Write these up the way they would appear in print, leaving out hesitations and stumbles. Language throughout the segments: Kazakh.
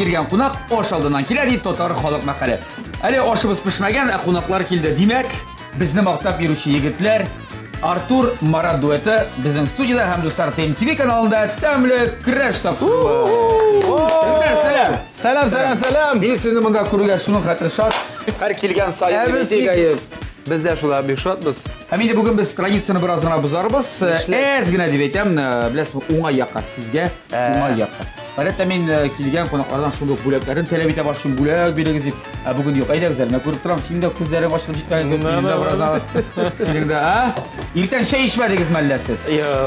келген қонақ ош алдынан келеді дейді тотары халық мақалы. Әлі ошымыз пішмеген қонақлар келді демек, бізді мақтап беруші егітлер Артур Марат дуэті біздің студияда һәм достар ТМ-ТВ каналында тәмлі күреш тапсыруы. Сәлем. Мен сізді мұнда көруге шының қатыры шат. Әр келген сайын Біз де шулар бек шатбыз. Әмейді бүгін біз традицияны біраз ғана бұзарбыз. Әзгіне деп етем, білесіз, оңай яққа сізге, оңай яққа. Баретті мен келген қонақтардан шұлық бөлектерін тәлеп ете башын бөлек берегіз деп, бүгін жоқ, айдағыздар, мен көріп тұрам, сенің де көздері башылып жетпеген көппейімді біраз ағыт. Сеніңді, ертен шай ішмәдіңіз мәлләсіз?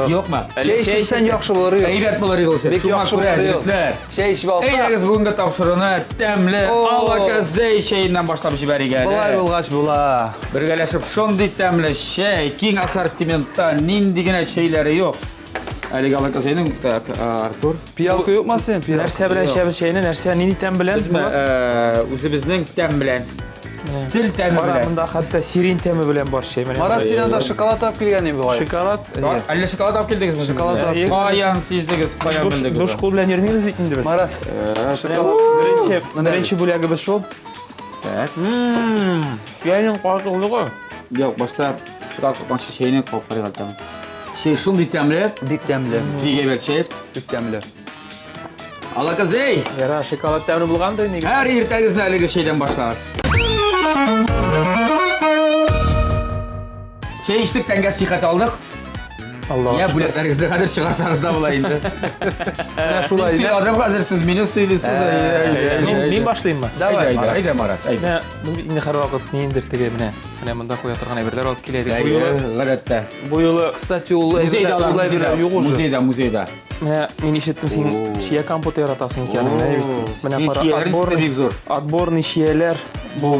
Жоқ ма? Шай ішсен жақшы болар еді. Әйбет болар еді олсыз. Бек жақшы болар еді. Шай ішіп алса. Әйдәгіз бүгінгі тапшырыны тәмлі алаказей шайынан баштап жіберген. Бұлай болғаш бұла. Біргәләшіп шондай тәмлі шай, кең ассортиментта ниндигенә шәйләре жоқ. Әлеге алаказейның, Артур. Пиялка yok ма сен? Нәрсә белән шәбез шәйне, нәрсә нинди тәм белән? Үзебезнең тәм белән. Тел тәме Бара белән. монда хәтта сирин тәме белән бар шәй менә. Марат синен де шоколад алып келген ең бұғай. Шоколад. Әллә шоколад алып келдегезме? Шоколад алып. Қаян сиздегез, қаян белдегез. Душ кул белән йөрмибез бит инде без. Марат. Беренче бүләгебез шул. Яйның картылыгы. Жоқ, башта шоколад қаққан шәйне қойып қарайтам. Шәй шундый тәмле, Бик тәмле. биге бер шәй. Бик тәмле. Алаказей, Яра шоколад тәме булганда инде. әр ертәгезне әлеге шәйдән башлагыз. Шәй иштек, тәнгә сихәт алдык. Алла. Я бүләкләрегезне хәзер чыгарсагыз да була инде. Менә шулай Син иде. адам хәзер сез мине сөйлисез. Мин башлыйммы? Давай, Марат. Айда Марат, айда. Менә инде һәрвакыт ниндер теге менә монда куя торган әйберләр алып киләдек. Гадәттә. Бу юлы Кстати, ул әйберләр юк уже. Музейда. менә мин ишеттем син чия компот яратасың икәнен. Менә Чияләрең бик зур. Отборный чияләр. Бу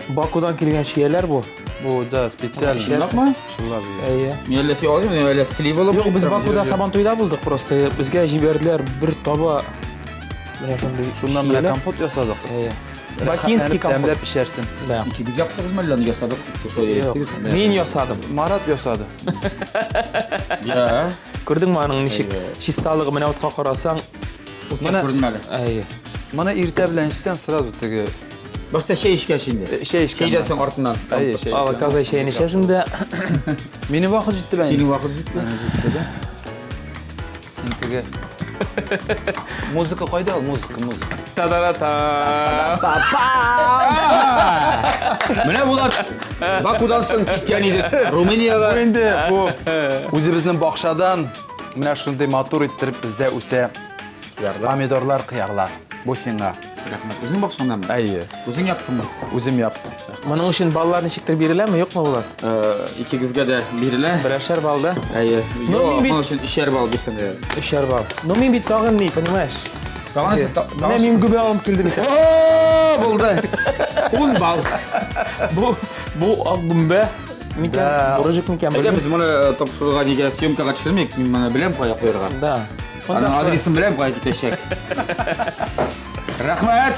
Бакудан килгән чияләр бу. Бу да специально. Шулапмы? Шулап. Әйе. Мен әллә син алып, мен әллә слив алып. Юк, без Бакуда Сабантуйда булдык просто. Безгә җибәрделәр бер таба. Менә шундый Шуннан менә компот ясадык. Әйе. Бакинский компот. Тәмләп пешерсин. Да. Без яптыгызмы әллә нигә садык? Мин ясадым. Марат ясады. Я. Күрдеңме аның ничек чисталыгы менә утка карасаң. Менә күрдем әле. Әйе. Моны иртә белән эчсәң сразу теге Башта шәй эчкәч инде. шәй эчкән. Кәйдәсең артыннан. Әйе, шәй. Ала казай шәйне эчәсең дә. Мине вакыт җитте бәй. Синең вакыт җитте. Син теге музыка кайда ул? Музыка. Та-да-та. Менә булат. Бакудан соң киткән иде. Румыниягә. Бу инде бу үзебезнең бакчадан менә шундый матур иттереп бездә үсә помидорлар, кыярлар. Бу сиңа. Рәхмәт. Үзең бакчаңдамы? Әйе, Үзең яптыңмы? үзем яптым. Моның өчен баллар ничектер биреләме, юкмы булар? Икегезгә дә бирелә. Берәшәр балда. Әйе. Ну, мин бит- Моның өчен ишәр бал бирсәң дә. Өчәр бал. Ну мин бит тагын ни, понимаешь? Менә мин гүбә алып килдем. Булды. 10 бал. Бу ак гүмбә. Микән, бурыжык микән Әйдә, белмим. без моны тапшыруга нигә съемкага төшермик, мин моны беләм кая куярга. Да. Аның адресын беләм кая китәчәк. Рәхмәт.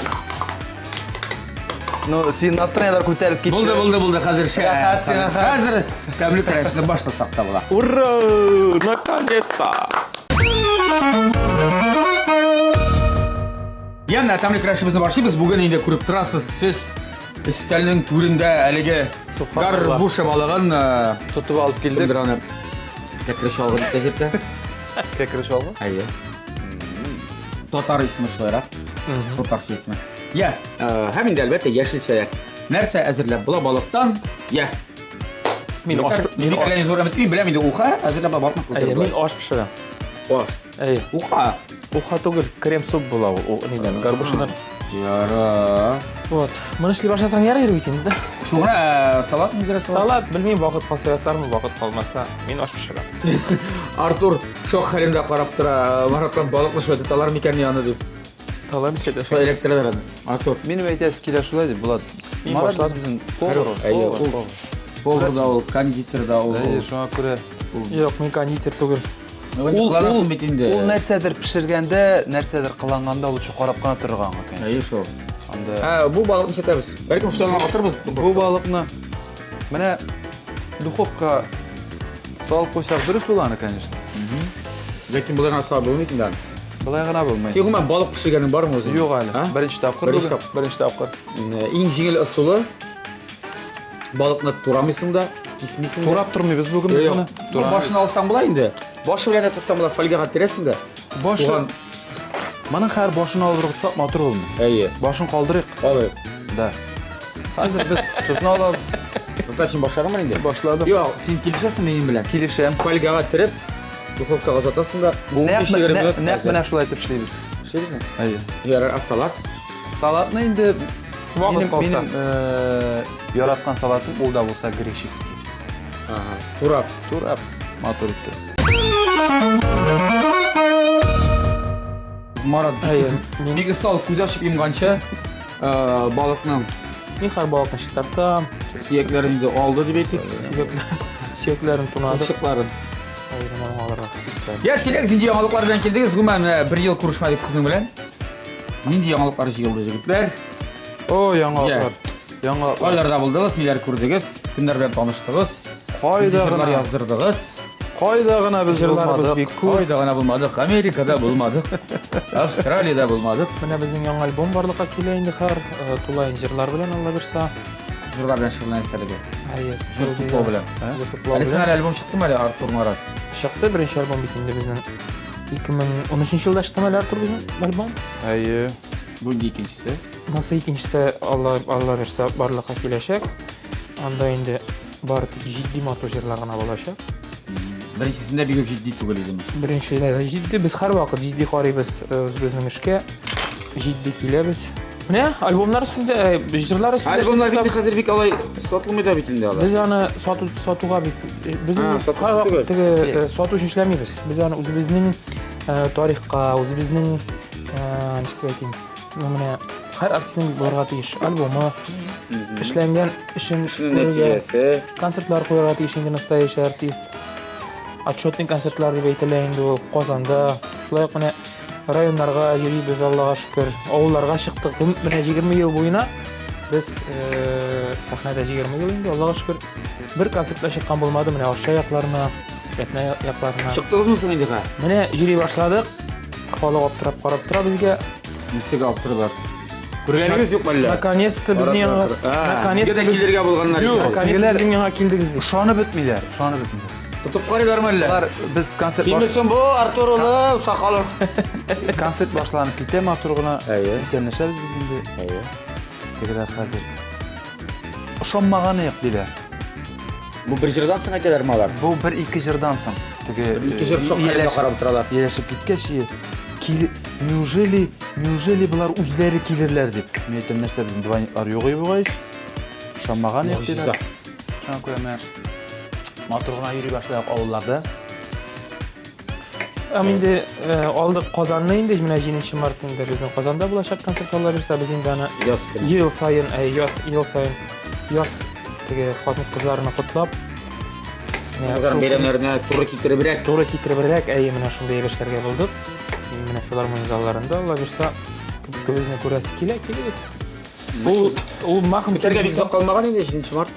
Ну, син настроениялар күтәреп китте. Булды, хәзер шәй. Рәхәт сиңа, Хәзер тәмле көрәшне башласак та була. Ура! Наконец-то! Яна тәмле көрәшебезне башлыйбыз. Бүген инде күреп торасыз, сез өстәлнең түрендә әлеге гарбуша балыгын Тутып алып килдек. килдерәне. Кәкреш алган тәҗирдә. Кәкреш алган. Әйе. Тотар исеме шулайрак. Тотар исеме. Я, һәм инде әлбәттә яшел чәй. Нәрсә әзерләп була балыктан? Я. Мин аш Мин әллә зур әмәт беләм инде уха, әзерләп балыкны Әйе, мин күтәрәм. аш пешерәм. Аш. Әйе. Уха. Уха түгел, крем суп була ул нидән, гарбушадан. Яра. Вот. Моны эшли башласаң ярар бит инде. Шуңа салат мидер салат. Салат, белмим, вакыт калса ясармы, вакыт калмаса, мин аш пешерәм. Артур шок хәлендә карап тора. Мараттан балыкны шулай тоталар микән яны дип. Талам ичәдә. Шулай электрәләр. Артур. Минем әйтәсе килә шулай дип булат. Мин Марат башладым. безнең повар. Әйе, ул. Повар да ул, кондитер да ул. Әйе, шуңа күрә. Юк, мин кондитер түгел. Ул бит инде. Ул нәрсәдер пешергәндә, нәрсәдер кыланганда лучше карап кына торганга икән. Әйе шул. Анда Бу балыкны сатабыз. Бәлкем шулай атырбыз. бу балыкны менә духовка салып куйсак дөрес буланы, конечно. Ләкин буларга сабы булмый инде. Былай гына булмай. Umuman baliq pishirganing bormi o'zing? Yo'q hali. Ha? Birinchi topqir Birinchi bugun. topqir. Birinchi topqir. Eng yengil usuli baliqni to'ramaysan-da, kesmaysan. To'rab turmaymiz bugun biz buni. Boshini olsang bo'lar endi. Boshi bilan tiqsang bo'lar, folga qatirasың-da. Boshi. So'g'an- Mana har boshini olib tursak motor bo'lmaydi. Ayy. Boshini qoldirik. Olay. Da. Hozir biz tuzni olamiz. To'xtashing boshladimi endi? Boshladim. Yo'q, sen kelishasan men bilan. Kelishim. Folgaga tirib, duxovkaga uzatasың-da. Naq mana shulay deb ishlaymiz. Ishlaymi? Ayy. Yarar salat. Salatni endi Vaqt qolsa. yaratgan salatim u da bo'lsa grechеский. Aha, turab. To'rab motor etdi. Marad. Ayy, Ник stol ko'z ochib yumgancha baliqni men har baloqni istabdim. suyaklarini oldi deb aytdik. Suyaklarim tunadi. Qilshiqlarini. Ayy, mana hozir qilsam. Ya sizlar zinji yangiliklar bilan keldingiz. Umuman 1 yil ko'rishmadik sizning bilan. Endi yangiliklar yig'ildi yigitlar. O, yangiliklar. Yangiliklar. Oylarda bo'ldingiz, nelar ko'rdingiz, kimlar bilan tanishdingiz, Qoidagina yozdirdingiz. Qoidagina biz Jillarimiz bo'lmadik. bek ko'p. Qo'ydagina bo'lmadik, Amerikada bo'lmadik, Avstraliyada bo'lmadik. Mana bizning yangi albom borliqqa kelayindi har tulayin jirlar bilan Alloh bersa. Jurlar bilan shug'ullanishlarga. Ayy, Futbol bilan. Futbol Hali bilan. sana albom chiqdimi hali Artur Marat? Chiqdi birinchi albom bitindi bizning 2013-yilda chiqdimi Artur bizning albom. Ayy. Bu ikkinchisi. Nasıl ikincisi Allah bersa barliqqa kelashak. Anda endi bor jiddiy motorlarga bo'lashak. Birinchisinde bir ciddi tugul edilmiş. Birinchida jiddiy biz har vaqt jiddiy qaraymiz bizning ishga. Jiddiy kelamiz. Ne? Albomlar üstünde, jirlar üstünde. Albomlar bitti hazır bir olay satılmıyor bitindi abi. Biz onu sotuğa bizim Ha, sotuq har tugul. vaqt sotuv uchun ishlaymiz. Biz onu o'zimizning tarixqa, o'zimizning nima aytayim, mana har artistning borga tegish albomi, ishlangan ishini Neticesi. konsertlar qo'yarga tegishli nastoящий artist. Отчетный konsertlar deb aytilaydi u Qozonda. Shulay qilib rayonlarga yuribmiz Allohga shukr. Ovullarga chiqdik. Mana 20 yil bo'yina biz sahnada 20 yil endi Allohga shukr bir konsertlar chiqqan bo'lmadi. Mana oshcha yoqlarni, yatna yoqlarni. Çıktınız mı sen indika? Mana yuri boshladik. Holi olib turib qarab turib bizga Yüksek yaptırdılar. Kurganınız yok vallahi. наконец-то bizning Nakonец-то bizlarga bo'lganlar. Yo'q. наконец-то bizning yangi keldik. Ishonib bitmaylar, ishonib bitmaylar. Tutup qaraylar malla. Ular biz Kimsin bu Artur oğlum, sakalı. konsert boshlanib ketdi, motorgina Ayy. esenlashamiz biz endi. Tekrar hozir ishonmagani yo'q deylar. Bu bir yıldan sonra kadar mı alar? Bu 1-2 jirdan so'ng. Tigi İki yıl çok hayırlı qarab turalar. Yarashib ketgach, neужели bular o'zlari kelirlar deb. Men aytdim narsa bizning dvonniklar yo'q edi bo'g'ay. Ishonmagani yo'q deylar. Shuni ko'raman. Motorgina yuri boshlab ovullarda. Endi oldik Qozonni endi mana 7-martda bizning Qozonda bo'lajak konsert olar bersa biz endi ana yil sayin yoz tege xotin qizlarni qutlab Kızların beyramlarına turra kitirebilir. to'g'ri ketiribrak mana shunday yig'ishlarga bo'ldik. Mana filarmoniya zallarında Alloh bersa ko'pimizni ko'rasiz kelamiz. Bu mahkum Biterge bir zok kalmagan indi 7 Mart.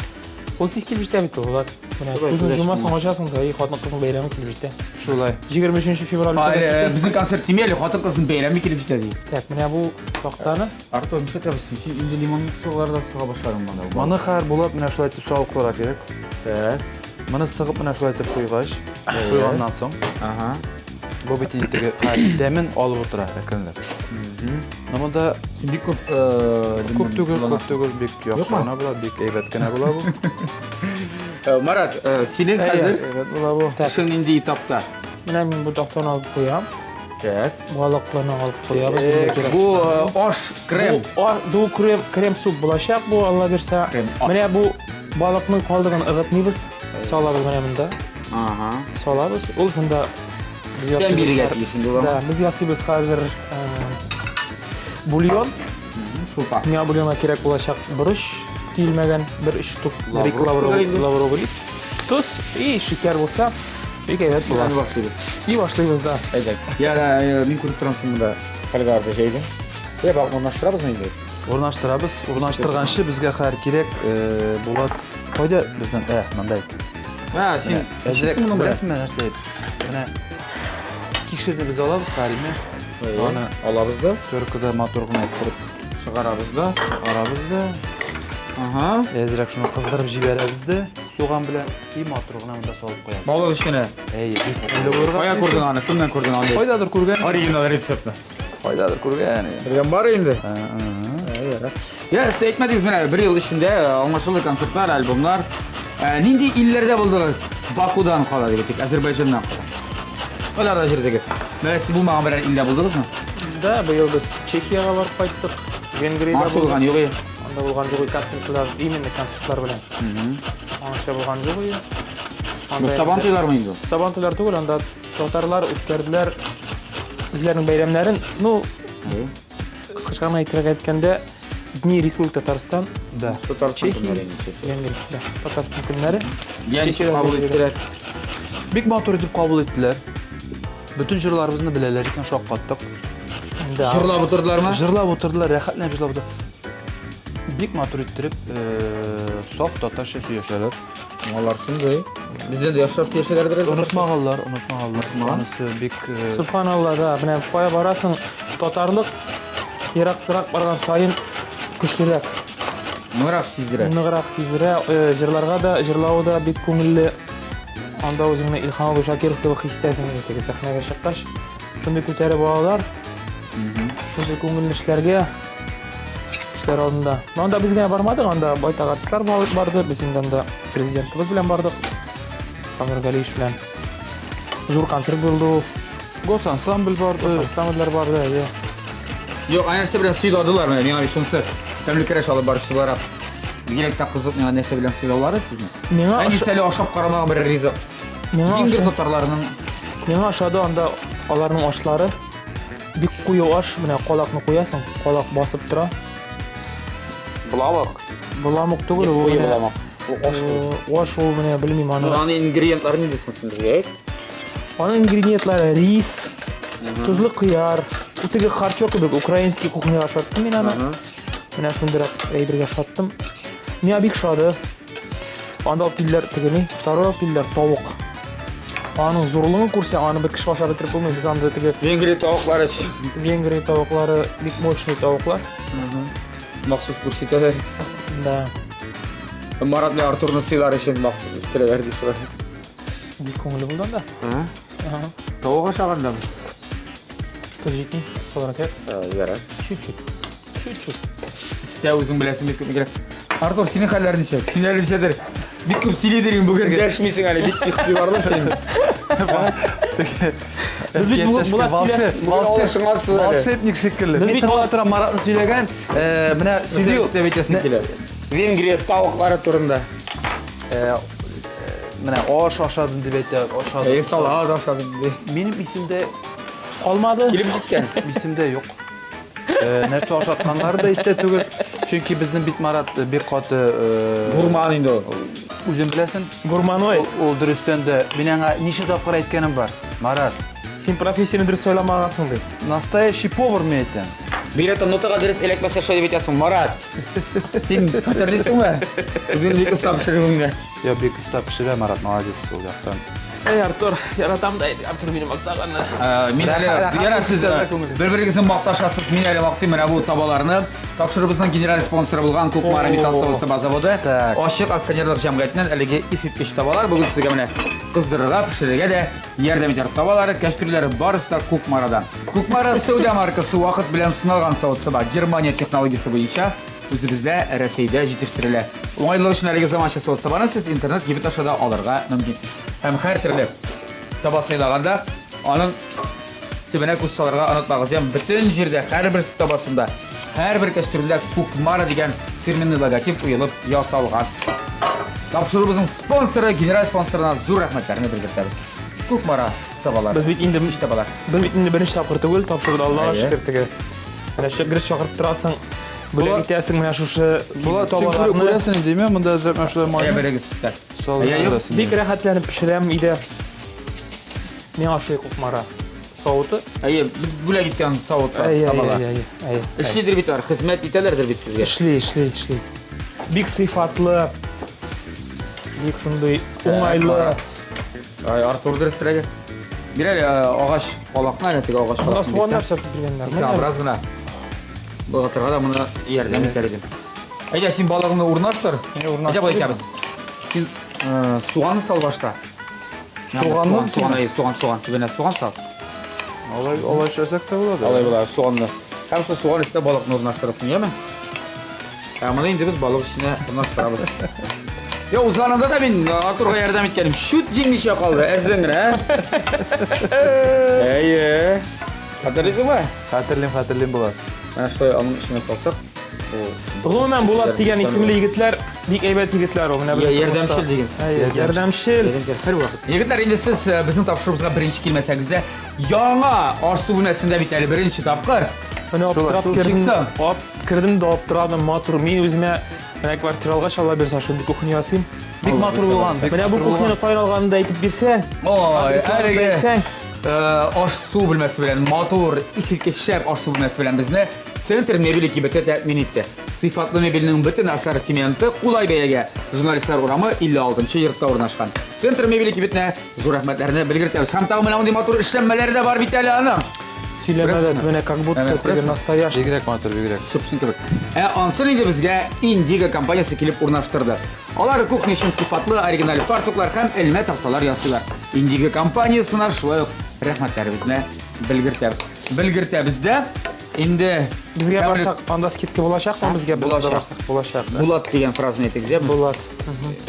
O tez kelib jetadi ular. Mana ko'zni jumasin ochasың da xotin qizning bayrami kelib jetadi. Shulay. 23-fevral Hayır, bizim konser demeyelim. Hatır kızın beyramı kilip işte değil. Tak, mana bu vaqtani Artur bir şey tabii. Şimdi indi limonlu sularda sığa başlarım bana. Mana har bo'lib mana shulay deb sog'liq qo'yar kerak. Evet. Mana sig'ib mana shulay deb qo'yg'ash. Qo'ygandan so'ng Aha. bu bitiniga demin olib o'tirar ekanlar. Namada Şimdi ko'p ko'p tugul bek yo'qshana bo'ladi, bek aybatgina bo'ladi bu. Marat, senin hazır Aybat bo'ladi bu. işin indi etapta. mana men bu doktorni olib qo'yam. Evet. Baliqlarni olib qo'yamiz. Bu osh krem. Bu krem sup bo'lashaq. Bu Alloh bersa. Krem. Mana bu baliqning qoldig'ini ig'itmaymiz. Solamiz mana bunda. Aha. Solamiz. U shunda Ben biri getirdi şimdi o zaman. Da, biz yasaymiz hozir bulyon. Şulpa. Menga bulyonga kerak bo'lashaq burish, tiyilmagan bir 3 tup lavrovolis. Tuz, shakar bo'lsa, bekayat bo'ladi. Hadi başlıyoruz. İyi başlayız da. Evet. Ya men ko'rib turibman bunda qalgarda şeydi. Ya bak o'rnashtiramiz mı O'rnashtiramiz. O'rnashtirgancha bizga har kerak bo'ladi. Qo'yda bizdan bunday. Ha, sen Azrak bilasizmi narsa? Mana kishirni biz olamiz qariymi? Аны Alabız da, Türkiye'de motorunu ettirip çıkarabız da. arabız da. Aha. Ezrek şunu kızdırıp jiberemiz de. Soğan bilen iyi motoruna bunda salıp koyalım. Balı işine. Ey, öyle vurgan. Kaya kurdun anı, kimden kurdun anı? Faydadır kurgan. Original reseptni. Faydadır kurgan yani. Bilgan var endi. Ya siz aytmadingiz mana 1 yil ichida anlaşılır konsertlar, albomlar. Nindi illarda bo'ldingiz? Bakudan qoladi dedik, Ozarbayjondan qoladi. Ularda jirdingiz. Mana siz bo'lmagan biror ilda bo'ldingizmi? Да, bu yıl biz Çekiyaga barıp qayttık. Vengriyada Marş bo'lgan yo'q edi. Onda bo'lgan jo'g'y konsertlar, именно konsertlar bilan. Ancha bo'lgan jo'g'y. Bu Sabantoylarmi endi? Sabantoylar tugul, onda tatarlar o'tkardilar bizlarning bayramlarin. Ну, qisqacha aytganda Dni Respublika Tatariston, Da. Çekiya, Vengriya, Tatariston kunlari. Yani qabul etdiler. Big motor edip kabul ettiler. Bütün jırlarımızı bileler iken şok kattık. Da. Jırlab o'tirdilarmi? Jırlab oturdular, rahatlanıp jırlab oturdular. Big motor ettirip soft tatarcha yaşarlar. Onlar shunday. Bizda yoshlar yashalardir. Unutmağanlar. Anısı big... Subhanallah da, buna koya barasın, tatarlık yirak bargan sayın güçlürek. Nuraq sizdire. Nıgırak sizlere, jırlarga da, jırlağı da bek köngülli. Anda özüne İlhan Oğuz Şakirov gibi histesin dedi. Sahneye çıkkaş. Şunday köteri bağlar. Şunday köngülli işlerge. İşler aldığında. Onda biz gene barmadık. Onda bayta artistler vardı. Bizim de prezidentimiz bilen bardık. Samir Galiyev bilen. Zor konser buldu. Gos ensemble vardı. Samirler vardı. Ya. Yo'q, ayniqsa bilan siyladılar meni. Menga shunisi tabriklar olib borishdilar. Direktda qiziq meni narsa bilan siylovlari sizni. Menga Hangisi oshab qaramagan bir rizq. Yengir tatarlarning Menga aşağıda onda alarning oshlari bir quyi osh, mana qolaqni qo'yasan, qolaq bosib tura. buloq. Bulamıq tugul bu. Quyi buloq. Osh o mana bilmayman ana. Bularning ingrediyentlarini desin sizga. Onun ingredientlari ris, tuzli qiyar, o'tiga qarchoq gibi ukrainskiy kuxnyaga shottım men ana. Mana shundirab ayberga shotdim. Men bik shodi. Onda optiller tegini, второй optiller tovuq. Onun zorluğunu kursa anı bir kişi aşağı bitirip olmayı. Biz anda tege Vengriya tovuqlari Vengriya tovuqlari, bik mochniy tovuqlar. maxsus ko'rsatadi. Da. Marat bilan Arturni siylari uchun maxsus ishtiraverdi shu. Bik ko'ngli bo'ldi anda. Tovuq ashag'andami? Tujikni so'rakat. Yara. Чуть-чуть. Sizga o'zing bilasan bit ko'p. Artur, seni hallarini chek. Senlar bilsadir. Bit ko'p siylediring bugun dashmaysan hali bit ixtiyorlar sen. Волшебник şekilli. Biz Bir bir tavatıra Marat'ın söyleyen buna stüdyo. Vengriya tovuqlari turunda. Buna oş aşadım dibette aşadım. Salad aşadım. Benim isimde Olmadı. Kelib ketgan. isimde yok. Nerse aşatmanları da iste tugul. Çünkü bizim bit Marat bir katı Gurman indi o. uzun bilesin. Gurmanoy. O dürüstten de bana nişi tapkır etkenim var. Marat. Sen profesiyonu dürüst söylemağasın de. Настоящий повар mı eten? Bilet notага ders elekmasa şöyle bitasan Marat. Sen katarlisin mi? Uzun bir kısa pişirgünde. Ya bir kısta pişire Marat Muaziz olacaktan. Ey Artur, yaratam da Artur benim maqtag'anni. Men hali yana siz bir-biringizni maqtashasiz. Men hali vaqtim mana bu tabalarni topshiribizning general sponsori bo'lgan Ko'kmara Metal Savdo zavodi Oshiq aksionerlik jamiyatidan haligi isitgich tabalar bugun sizga mana qizdirga, pishirga da yordam etadi. Tabalari kashturlari barisi Ko'kmaradan. Ko'kmara Saudiya markasi vaqt bilan sinalgan savdo va Germaniya texnologiyasi bo'yicha o'zimizda Rossiyada yetishtiriladi. O'ng'aylik uchun haligi zamonaviy savdo siz internet gibi tashada olirga mumkinsiz. Hem her türlü tabasıyla onun tübüne kutsalarga anlatmağız. Yani bütün jirde her bir tabasında her bir kastürde Ko'kmara degan firmanın logotip uyulup yasalgan. Tapşırığımızın sponsoru, general sponsoruna zor rahmetlerini bildiririz. Ko'kmara tabalar. Biz indi iş tabalar. Biz indi birinchi topqir tugul, topshirdi Allohga shukr tege. Mana shu girish chaqirib turasың. Bular bitasың mana shu Bular tabalarni ko'rasan deymi? Bunda azab mashlar Ya mo'yin. beregi sütler. Sol ko'rasan. Bek rahatlanib pishiraman uyda. Men aşık Ko'kmara sovutu. Ayy, biz bula gitgan savod tabalar. Ay. İşlidir bit var, hizmet itelerdir bit sizga. Ishli. Bek sifatli. Bek shunday o'ng'ayli. Ay Artur dirstraga. Birer ağaç balakna aynetik ağaç Анда balakna. суганнар сатып бергендер. Sen biraz gına. Bu hatırga da buna yerden biterelim. Ayda sen balığını urnaştır. urnaştır. Ayda böyle yapız. Sen soğanı sal başta. Soğanlı mı Soğan. Tübene soğan sal. Olay işlesek de болады. Alay bular soğanlı. Hem şu soğan üstüne balıkını urnaştırırsın yeme. Ama indi biz balık içine urnaştırabız. Ya uzanında da ben Artur'a yardım etkenim. Şut cingişe kaldı. Ezden ha. Ey. Hatırlıyorsun mu? Hatırlayayım болады. Ben şöyle alın içine salsak. Гомуман Булат деген исемli yigitler бик әйбәт yigitler o. Yardımcı деген. Yardımcıl. Her vakit. Yigitler indi siz bizim tapşırığımızga birinci kelmesegizde яңа Arsu bölmesinde biteli birinci tapqır. Міне аптырап Çıksam. кірдім да аптырадым матур. Мен өзіме мына квартиралға шала берсең, шундый кухня ясыйм. Бик матур булган. Міне бұл кухняны кайын алганымды айтып берсең, Oy, adresini әлеге aytsang, Arsu bölmesi bilen motor, isilke şep Arsu bölmesi bilen bizne Center mebeli kibete təmin etdi. Sıfatlı mebelinin bütün assortimenti Qulay Bey'e jurnalistler uramı 56-cı yurtda ornaşqan. Center mebeli kibetine zor rəhmətlərini bilgirtəmiz. Hem tağı mınavınday motor işlənmələri de var bitəli anım. сөйлемеді, міне как будто Evet, теге resmen. настоящий. Бигрәк матур, бигрәк. Şıpsın kibet. Ansın indi bizge Indigo kompaniyası kelip urnaştırdı. Alar kухня için sıfatlı original fartuklar hem elme tahtalar yasılar. Indigo kompaniyasına şulay rəhmətlərimizni bilgirtəmiz de. Indi Бізге Кәміл- барсақ, анда скидка болашақ па бізге? Біз Болашақ. барсақ, болашақ. Bulat деген фразаны етік зе. Булат.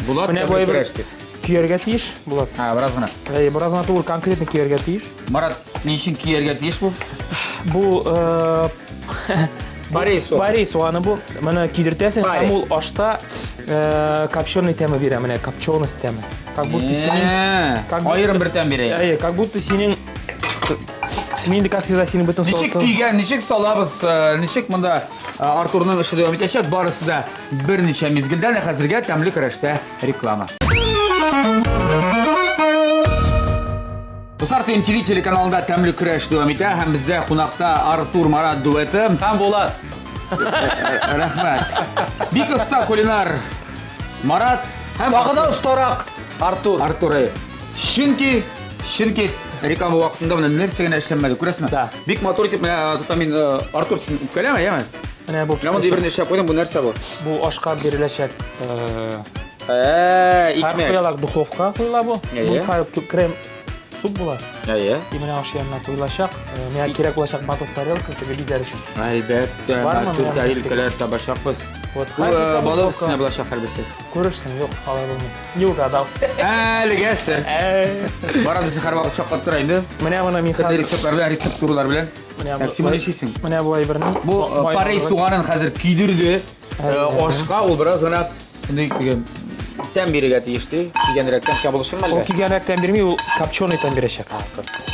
Bulat Міне да былай бір күрәшті. күйерге тиіш, Булат. Ha, biraz gına. Біраз ғана туғыр конкретно күйерге тиіш. Marat, ne için kiyerge tiyеш bu? Бұл Борей соғаны. Борей соғаны бұл. Міне күйдіртесің, Борей. һәм ол ашта копченый тәмі бере, міне копченый тәмі. Как будто сенің... как будто- Ayırın bir tane bireye. Как будто сенің... Мен де, как всегда, сенің бүтін Nişik соусын. tüygen, nişik salabız, nişik bunda Artur'un ışı devam edecek. Barısı da bir neçe mizgilden hazırga təmli kırışta reklama. Bu sartı MTV telekanalında təmli kırış devam edə. Hem bizde qonaqda Artur Marat dueti. Һәм Булат. Rəhmət. Bir usta kulinar Marat hem Тағы да ұстарақ Артур. Artur'u. Şinki reklama vaktinde bana nersegene işlenmedi. Күрәсме? Да. Bik motor tip tutamin Artur sen үпкәләме, яме? Міне бұл... Яма дибер нешә куйдың, бу нәрсә бу? Бұл ашқа берілешек. Қарып Икмәк. қоялақ духовқа қойыла бұл. Иә, Бұл иә. қарып крем суп болады. Әйе. И міне аш янына қойылашақ. Мен керек болашақ батут тарелка, теге бизер үшін. Әлбәттә, Бар ма, матур мен тарелкалар табашакбыз. Вот, Бу қайда балык духовка? өстенә булачак хәрбесе. Көрерсің, жоқ, қалай болмайды. Не угадал. Әлегәсе. Барат без һәр вакыт чакырып тора инде. Міне мына мен Кандай қазір... рецептлар белән, рецептуралар белән. Син моны эшисең. Міне бұлай бірін... Бу парей суганын хәзер күйдерде. Ашка ул бераз гына дигән тәм бирергә тиешти. Дигәнрәктән чабылышын Ол мәлгә. күйгенрәктен бермей, ол копченый тәм берешек.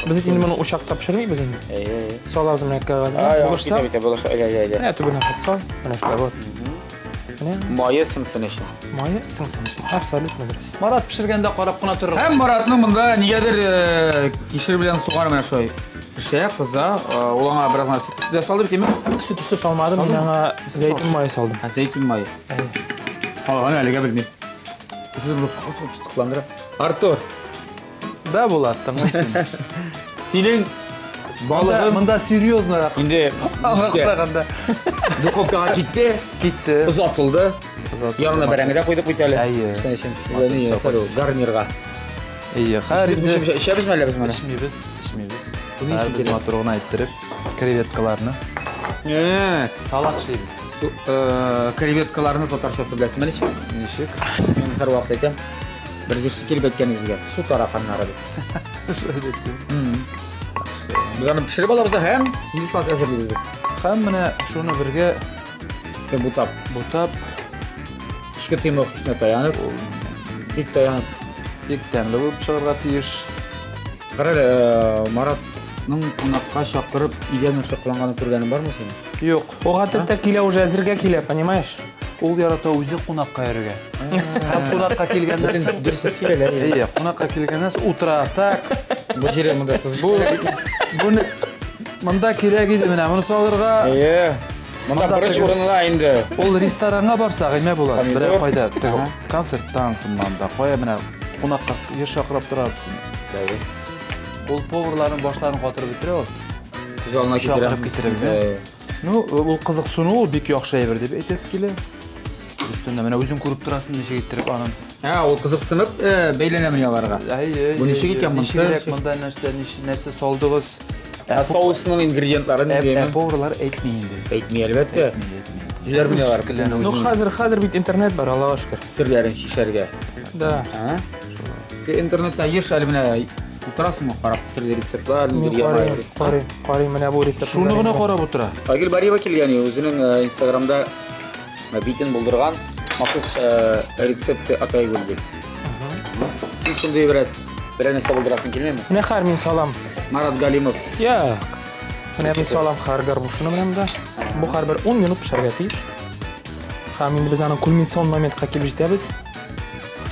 Біз енді мұны ошақта пішірмейбіз енді. Салабыз мына қағазға. Бұлышса, міне түбіне қатсал. Міне шулай болады. Міне Майы сыңсын эше. майы сыңсын. Абсолютно дұрыс. Марат пішіргенде қарап қына тұр. Һәм Маратның монда нигәдер кишер белән сугар менә шулай. Пешә, кыза, ул аңа бераз гына сөт дә салды бит, әйме? Süt üstü salmadım, мен аңа зәйтүн майы салдым. Зәйтүн майы. Аны әлегә белмим. Сез бу тукландыра. Артур, Да, Булат, тыңлайсың. синең балыгың Мында серьезно инде қарағанда духовкага китте, китте. узатылды. Янына бәрәңгедә куйдык бит әле. Әйе. Яни, гарнирга. Ие, хәр Biz инде bu işe biz mi biz bunu? ішмейбіз. Bunu Хәр işe біз керек. матурғын айттырып, креветкаларны салат эшлейбіз. Креветкаларны татарчасы беләсезме ничек? Ничек? Мен һәр вакыт әйтәм. Бер җирсе килеп әйткәнегезгә, су тараканнары дип. Без аны пешереп алабыз да һәм Хиндистан әзерлибез. Һәм менә шуны бергә Бутап. бутап, Эшкә тыймык өстенә таянып, бик таянып. бик тәмле булып чыгарга тиеш. Карар, Маратның кунакка чакырып, идән ошакланганы күргәнең бармы синең? Юк, Оға тіпті келе уже әзірге келе, понимаешь? ул ярата үзе кунакка йөргә. Һәм кунакка килгәндә Дөрес сөйләләр. Ие, кунакка килгәндә утыра так. Бу җире монда тыз. Буны монда кирәк иде менә моны салырга. Әйе. Монда бурыч урынына инде. Ул ресторанга барсак, эме булат. Помидор. Берәр кайда теге концерттан сынманда кая менә кунакка еш чакырып торар. Ol powerların başlarını qatırıp bitirib ol. Güzelına Şaqırıp getirebilir. Ну, ул кызык сунуу, ул бик яхшы әйбер дип әйтәсе килә. Üstündə менә үзең күреп торасың ничә китереп анын. Ha, o kızıp sınıp beylenemini yalarga. Bu nişe gitken bunsa? Монда нәрсә салдыгыз? Соусының ингредиентларын Әп powerlar әйтмәyin ди. Әйтмей әлбәттә. Жүләр менә бар. Ну хәзер бит интернет бар, Аллага шөкер. Серләрен шишәргә. Да. Интернетта еш әле менә утырасыңмы, карап төрле рецептлар, ингредиентлар. Карый менә бу рецепт. Шуны гына карап утыра. Агил Бариева килгән, үзенең Инстаграмда битен булдырган махсус рецепты атай гөлди. Син шундый берәр нәрсә булдырасың килмәме? Менә һәр мин салам. Марат Галимов. Я. Менә мин салам һәр гармушны менәм да. Бу һәр бер 10 минут пешәргә тиеш. Һәм инде без аның кульминацион моментка килеп җитәбез.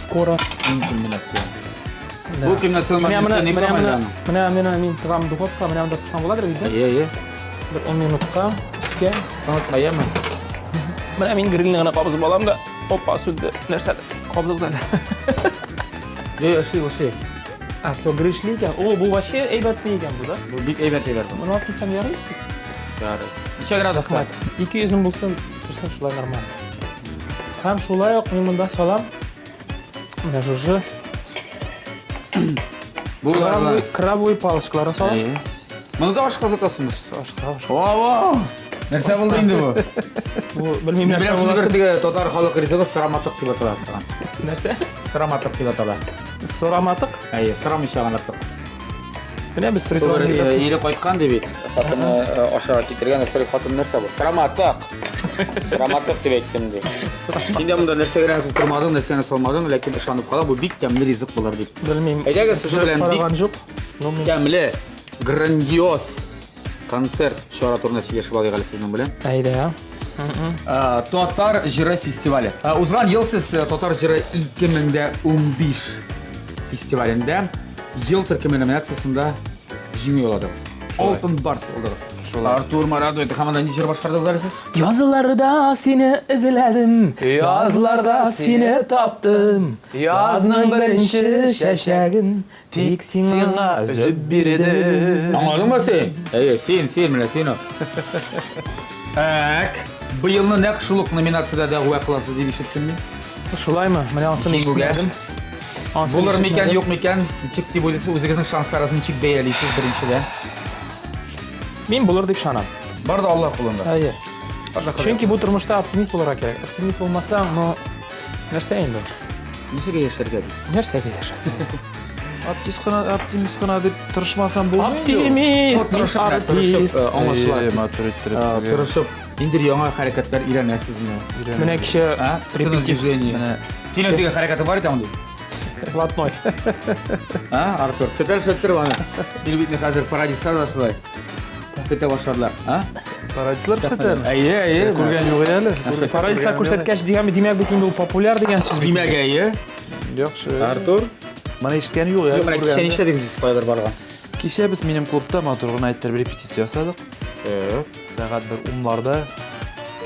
Скоро. Кульминацион. Бу кульминацион моментта не промайдан. Менә мин тыгам духовка, менә анда тысаң буладыр бит. Бер 10 минутка үскә. Танытмаямы? Менә мин грилне гына кабызып алам да, опа, сүлде нәрсә кабыздык да. Ошый. А, со гришле икән. О, бу вообще әйбәтле икән бу да. Бу бик әйбәт әйбер. Моны алып китсәм ярый. Ярый. Ничә градуста? 200 мең булсын, турсын шулай нормаль. Һәм шулай ук мин монда салам. Менә шушы Бу крабовый палочкаларын салам. Моны да ашка сатасыңыз. Ашка. Вау! Нәрсә булды инде бу? Бу белмим нәрсә Шуны булыр. бер татар халык ризыгы сыраматык дип атала. Нәрсә? Сыраматык дип атала. Сораматык. Сырам ишаганлык. Менә без Бер ритуал. ире кайткан дип бит. Хатыны ашага китергән сыр хатын нәрсә бу? Сыраматык. Сыраматык дип әйттем ди. Син дә монда нәрсәгә рәхәт тормадың, нәрсәне салмадың, ләкин ышанып кала, бу бик тәмле ризык булыр дип. Белмим. Әйдәгез сез белән Караган бик юк. Ну мин. тәмле, грандиоз концерт чара турында сөйләшеп алыйк әле сезнең белән. Әйдә. Татар җыры фестивале. Узган ел сез Татар җыры 2015 фестивалендә ел төркеме номинациясында җиңү яуладыгыз. Алтын барс булдыгыз. Артур Марадо һәм ничә башкардыгыз сез? Язларда сине эзләдем, язларда сине таптым. Язның беренче шәшәген тик сиңа өзеп бирдем. Аңладыңмы сен? Сен менә син. Быелны нәкъ шул ук номинациядә дәгъва кыласыз дип ишеттем мин. Шулаймы? Менә ансын ишетмәдем. Булыр микән, юк микән? Ничек дип уйлыйсыз? Үзегезнең шансларыгызны ничек бәялисез беренчедән? Мин булыр дип шанам. Бар да Аллаһ кулында. Әйе. Чөнки бу тормышта оптимист булырга кирәк. Оптимист булмасаң, ну нәрсә инде? Ничек яшәргә ди? Нәрсәгә яшәр? Оптимист кына дип тырышмасам булмый. Оптимист, Тырышып, аңлашыласыз. Матур иттереп. Тырышып, инде яңа хәрәкәтләр өйрәнәсезме? Менә кеше Репетиция. Син өтегә хәрәкәте бар икән ди. платной. Артур, сөтер аны. Ил битне хәзер парадистар да шулай. Көтә башладылар. Парадислар күрсәтәр. Әйе. Күргән юк әле. Парадиса күрсәткәч димәк бит инде ул популяр дигән сүз бит. Димәк, әйе. Яхшы. Артур, Менә ишеткән юк әле. менә кичә нишләдегез сез кайдар барган? Кичә без минем клубта матур гына иттереп репетиция ясадык. Сәгать 10:00-да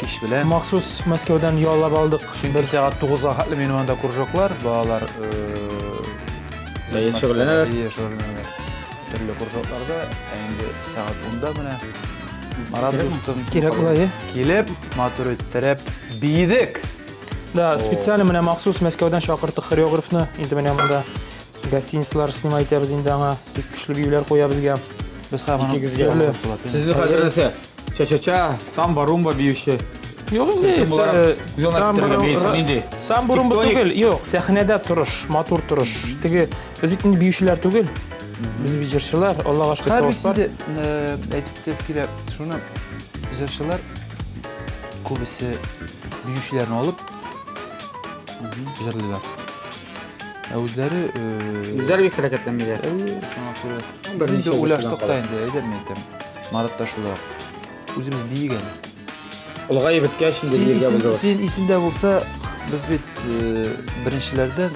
кич белән. Махсус Мәскәүдән яллап алдык. Чөнки сәгать 9-га хәтле минем анда кружоклар, балалар Шөгыльләнәләр. Шөгыльләнәләр. Төрле кружокларда, инде сәгать 10-да менә Марат дустым Кирәк булай. килеп, матур иттереп бидек. Да, специально менә махсус Мәскәүдән чакыртып хореографны. Инде менә монда гостиницалар снимать итәбез инде аңа. Бик көчле биюләр куя безгә. Без һәм Сезне хәзер нәрсә? Ча-ча-ча, самба, румба биюче. Юк инде. Инде. Самба румба түгел. Юк, сәхнәдә торыш, матур торыш. Теге без бит инде биючеләр түгел. Biz bir җырчылар, Аллага шөкер тавыш бар. Әйтеп тез килә, шуны җырчылар күбесе биючеләрне алып җырлыйлар. Үзләре Үзләре бик хәрәкәтләнмиләр. шуңа күрә. Без инде уйлаштык та инде, әйдәме әйтәм. Марат та шулай. Үзебез биегән. Улгай беткәч инде биргә булды. Син исендә булса, без бит беренчеләрдән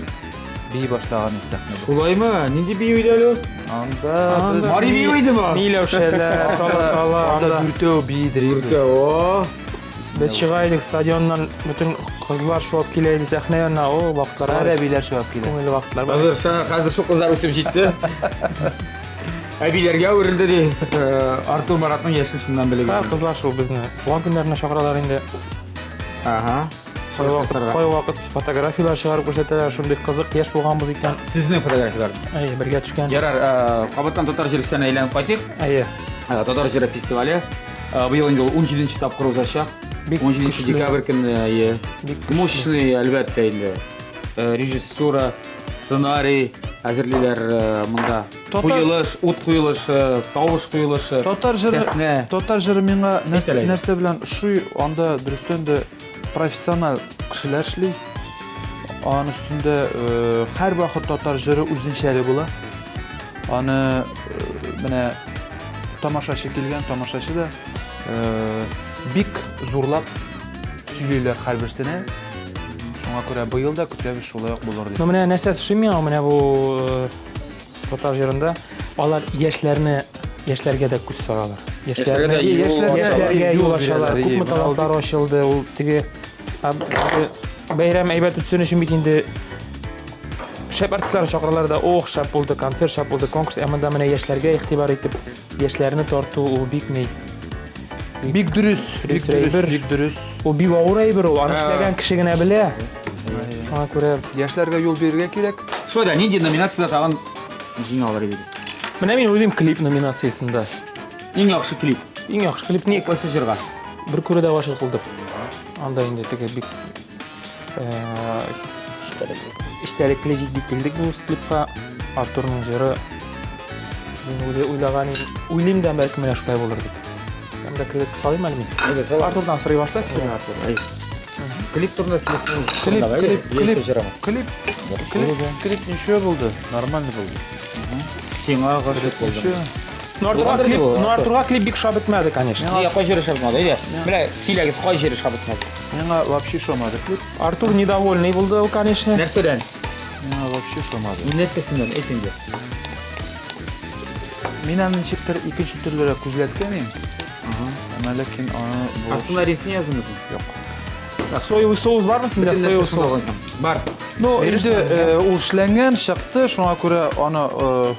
бии башлаган сәхнәдә. Шулаймы? Нинди бию иде әле? Анда без Мари бию идеме? Миләүшәләр, тала-тала, анда дүртәү биидер. Без чыга идек стадионнан, бүтән кызлар шуып килә иде сәхнәгә, о, вакытлар. Арабиләр шуып килә. Күңелле вакытлар бар. Хәзер шул кызлар үсеп җитте. Әбиләргә үрелде ди. Артур Маратның яшен шундан белеп. Кызлар шул безне туган көннәренә чакыралар инде. Ага. Кай вакыт фотографиялар чыгарып күрсәтәләр, шундый кызык яшь булганбыз икән. Сезнең фотографиялар. Бергә төшкән. Ярар, кабаттан татар җирсенә әйләнеп кайтыйк. Татар җире фестивале быел инде 17нче тапкыр узачак. 17 декабрь көнне мощный, әлбәттә инде. Режиссура, сценарий әзерлиләр монда. Куелыш, ут куелышы, тавыш куелышы. Татар җыры миңа нәрсә белән шуй анда дөрестән дә профессионал кешеләр эшли. Аның өстендә һәр вакыт татар җыры үзенчәле була. Аны менә тамашачы килгән, тамашачы да бик зурлап сөйлиләр һәрберсенә. Шуңа күрә быел да көтәбез шулай ук булыр дип. Менә нәрсәсе шумен, менә бу татар җырында алар яшьләргә дә күз салалар. Яшьләргә юл ачалар. Күпме талантлар ачылды. Ул теге бәйрәм әйбәт үтсен өчен бит инде шәп артистлар чакыралар да, ох, шәп булды, концерт шәп булды, конкурс. Әмма менә яшьләргә игътибар итеп, яшьләрне тарту ул бик дөрес. Ул бик авыр әйбер ул. Аны эшләгән кеше генә белә. Шуңа күрә Яшьләргә юл бирергә кирәк. Шойда нинди номинациядә тагын җиңә алыр идегез? Менә мин уйлыйм клип номинациясендә. Иң яхшы клип. Иң яхшы клип ни Кайсы җырга? бер күрүдә гашык булдым. Анда инде теге бик иштәлекле җитди килдек бу клипка. Артурның җыры мин уйлаган идем. Уйлыйм да бәлки менә шулай булыр дип. Һәм дә клип салыйм әле мин. Артурдан сорый башлайсыз. Клип турында Клип ничә булды? Нормально булды. Сиңа гашык булды. Артурга клип бик шаб итмәде, конечно. Кай җире шабмады, әйдә. Менә сөйләгез, кай җире шабытмады? Миңа вообще шомады клип. Артур недовольный булды ул, конечно. Нәрсәдән? Миңа вообще шомады. Нәрсәсеннән әйтеңез. Мин аны ничектер икенче төрлерәк күзәткәнмен. Ләкин аны Сценарийсын яздыңызмы? Юк. Соевый соус бармы синдә? Соевый соус. Бар. Ну, инде ул эшләнгән чыкты, шуңа күрә аны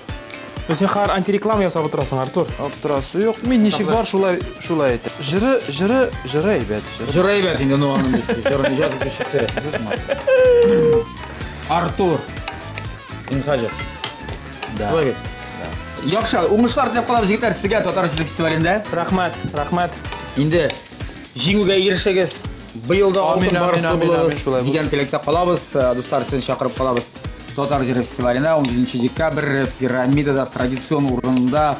Син хәр антиреклама ясап утырасың, Артур. аптырасы юк. Мин ничек бар шулай әйтә. Җыры әйбәт. Җыры әйбәт инде ну аның бит. Җырны җатып ишетсә. Артур. Инхаҗа. Да. Яхшы, уңышлар дип калабыз җегетләр сезгә Татар җыры фестивалендә. Рәхмәт. Инде җиңүгә ирешегез. Быел да алтын барысы булыгыз дигән теләктә калабыз. Дуслар, сезне чакырып калабыз. Татар җыры фестиваленә 17 декабрь пирамидада традицион урынында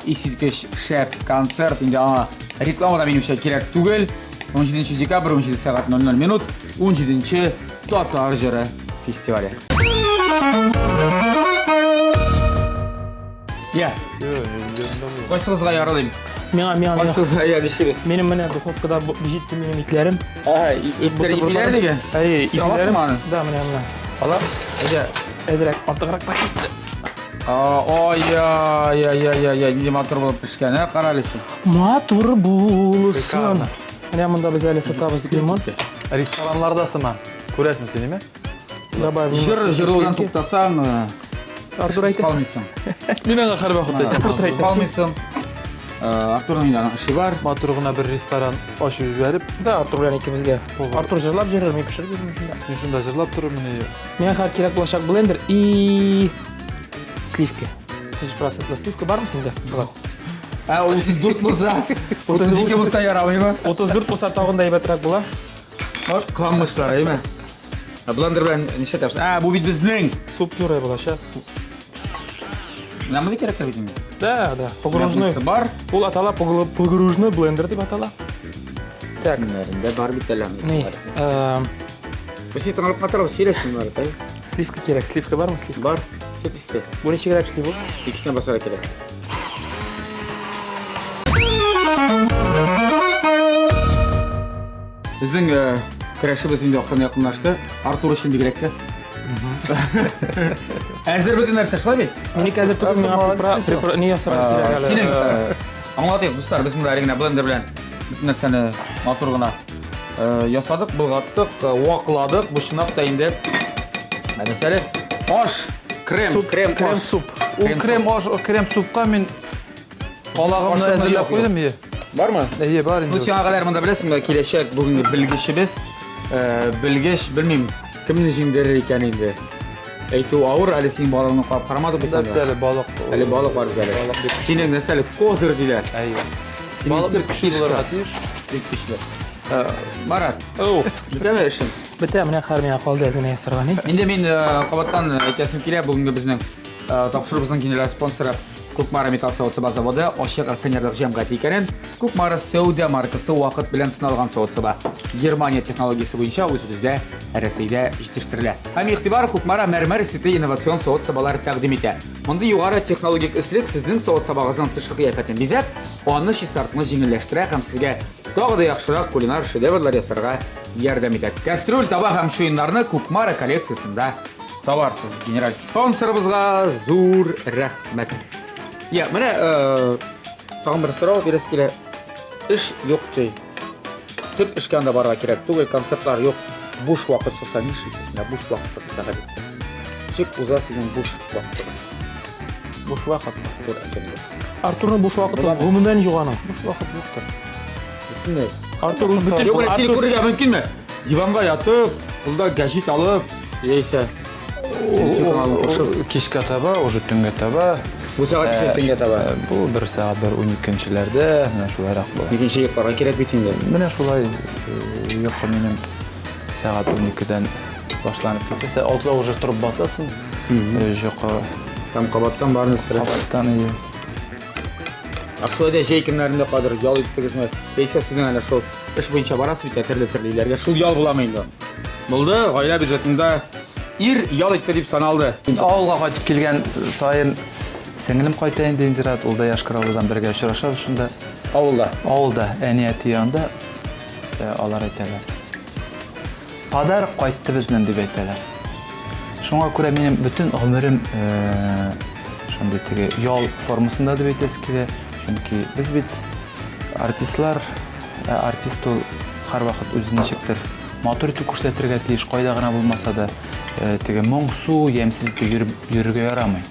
иситкеч шәп концерт. Инде аңа рекламада минемчә кирәк түгел. 17 декабрь 17 сәгать 00 минут 17 Татар җыры фестивале. Я. Кайсыгызга яралыйм? Миңа. Кайсыгызга ярышыбыз? Минем менә духовкада җитте минем итләрем. Итләр дигән. Итләрем. Да, менә. Ала. Әзрәк артыграк та китте. Нинди матур булып пешкән, каралыйсы. Матур булсын. Менә монда без әле сатабыз лимон. Ресторанларда сыман. Күрәсең син, ниме? Җырлаудан туктасаң, Артур әйтә. Калмыйсың. Мин аңа һәр вакыт әйтәм. Калмыйсың. Артурның инде эше бар. Матур гына бер ресторан ачып җибәреп, Да, Артур белән икебезгә. Артур җырлап җырлар, мин пешереп йөрмим шунда. мин шунда җырлап торырмын инде. Миңа хәзер кирәк булачак блендер и сливки. 30% сливка бармы синдә? 34 булса, 32 булса ярамыймы? 34 булса тагын да әйбәтрәк була. Кылмышлар, әйме? Блендер белән ничә тапсыз? Бу бит безнең. Суп пюре булачак. Нәмәдә кирәк та бит инде. Да. Погружной. Бар. Ул атала погружной блендер дип атала. Так. Нәрендә бар бит әле. Ни? Без итеп катырып сөйләшим бар, тай. Сливка кирәк. Сливка бармы? Сливка. Бар. Сөт исте. Бу ничегрәк эшли бу? Икесенә басара кирәк. Безнең көрәшебез инде ахырына якынлашты. Артур өчен бигрәк тә. Әзер бөтен нәрсә шулай бит? Мине хәзер түгел миңа не ясарга кирәк әле. Синең аңлатыйк, дуслар, без монда генә блендер белән бөтен нәрсәне матур гына ясадык, болгаттык, вакладык. Бу чынлап та инде мәсәле аш Krem sup. Ул крем супка мен алагымны Ашырма әзерләп юк, куйдым, ие. Бармы? Ие, бар Ну, инде. сен ағалар мұнда білесің, келешек бүгінгі білгішіміз, білгіш, білмеймін, кімні жеңдері екен енді. Әйту ауыр, әлі сен балығының қап қарамады бұл таңда. Әле балык. Әлі балық бар әлі. Сенің нәсәлі козыр дейлер. Әйе. Балық Балык күші булырга тиеш. Марат, Оу, бітәме ішін? бітә менә хәрмия калды әзенә ясырган. Енді мен қабаттан әйтесім келе, бүгінгі біздің тапшырыбыздың генерал спонсоры Көкмара металл сауыт саба заводы ашық акционерлік жемғат екенін, Көкмара Сәуде маркасы уақыт білен сыналған сауыт саба. Германия технологиясы бойынша өзімізде Ресейде жетіштірілі. Һәм иқтибар Көкмара мәрмәр сеті инновацион сауыт сабалары тәқдим ете. Мұнда юғары технологик үслік сіздің сауыт сабағызың тышқы қияфетін безеп, оны шистартыны жеңілләштірі һәм сізге тағы да яқшырақ кулинар шедеврлар ясарға ярдәм етеді. Кастрюль, таба һәм шойынларны Көкмара коллекциясында табарсыз. Генераль спонсорыбызға зур рәхмәт. Я, менә тагын бер сорау бирәсе килә. Эш юк ди. Төп эшкә анда барырга кирәк. Түгел, концертлар юк. Буш вакыт булса нишлисез? Менә буш вакытта сәгать. Чик уза синең буш вакытыгыз. Буш вакыт. Тур әкелде. Артурның буш вакыты гомумән юганы. Буш вакыт юктыр. Бөтенләй. Артур Юк, менә сине күрергә мөмкинме? Диванга ятып, кулда гәҗит алып, яисә Кичкә таба, уже төнгә таба. бу сәгать ишетенгә таба. Бу 1 сәгать 12-нчеләрдә, менә шулайрак була. Икенче йокларга кирәк бит инде. Менә шулай йокы минем сәгать 12-дән башланып китә. 6-да уже торып басасың. Йокы Һәм кабаттан барны сырып. кабаттан ие. Акшылда җәй көннәрендә кадәр ял иттегезме? Яисә сезнең әле шул эш буенча барасыз бит төрле илләргә. Шул ял буламы инде? Булды, гаилә бюджетында ир ял итте дип саналды. Авылга кайтып килгән сайын сеңелем кайта инде Индират, ул да Яшкыравылдан бергә очрашабыз шунда. Авылда. Авылда, әнияте янында алар әйтәләр. Падарып кайтты безнең дип әйтәләр. Шуңа күрә минем бүтән гомерем шундый теге ял формасында дип әйтәсе килә. Чөнки без бит артистлар, артист ул һәрвакыт үзен ничектер матур итеп күрсәтергә тиеш, кайда гына булмаса да теге моңсу, ямьсезлек йөрергә ярамый.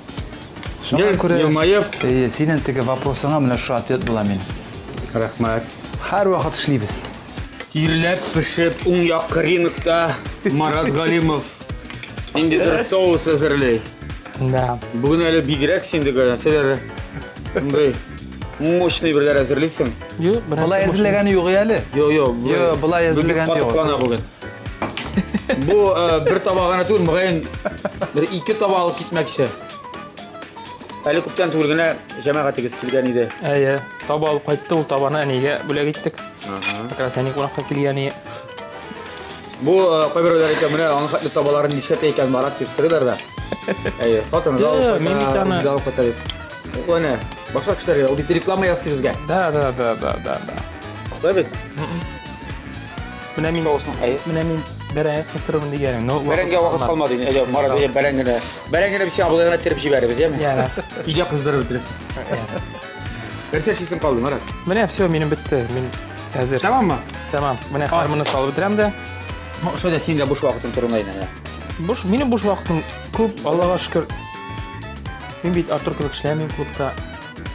Шуңа күрә Елмаеп, синең теге вопросыңа менә шу ответ була минем. рәхмәт. Һәрвакыт эшлибез. Тирләп пешеп, уң як ринокта Марат Галимов индидер соус әзерләй. Да. Бүген әле бигрәк синдеге нәрсәләр мондай мощный берләр әзерлисең. Юк, Булай әзерләгәне юк әле. Йо, Булай әзерләгәне юк. Катыклана бүген. Бу бер табагына түгел, мөгаен бер 2 табак алып китмәкче. Әле күптән түгел генә җәмәгатегез килгән иде. Әйе, таба алып кайтты, ул табаны әнигә бүләк иттек. Как раз әни кунакка килгәне. Бу кайберләр әйтә, менә аның хәтле табаларын нишәтә икән Марат дип сырыйлар да. Әйе, хатын да алып мин бит аны- алып кайтар. Уна, башка кешеләргә ул бит реклама ясый безгә. Да. Да бит. Менә мин Соусның әйе. менә мин бәрәңге кыстырырмын дигәнем. Ну, Бәрәңгә вакыт калмады. Әйе, Марат бәрәңгене без абылайга тереп җибәрәбез, яме? Яна. Өйдә кыздырып бетерәсез. Нәрсә эшлисең калды, Марат? Менә все, минем бетте. Мин хәзер. Тамаммы? Тамам. Менә хәрмәне салып бетерәм дә. Шуда син дә буш вакытын турында инде. Буш, минем буш вакытым күп, Аллага шөкер. Мин бит Артур кебек эшләмим клубта.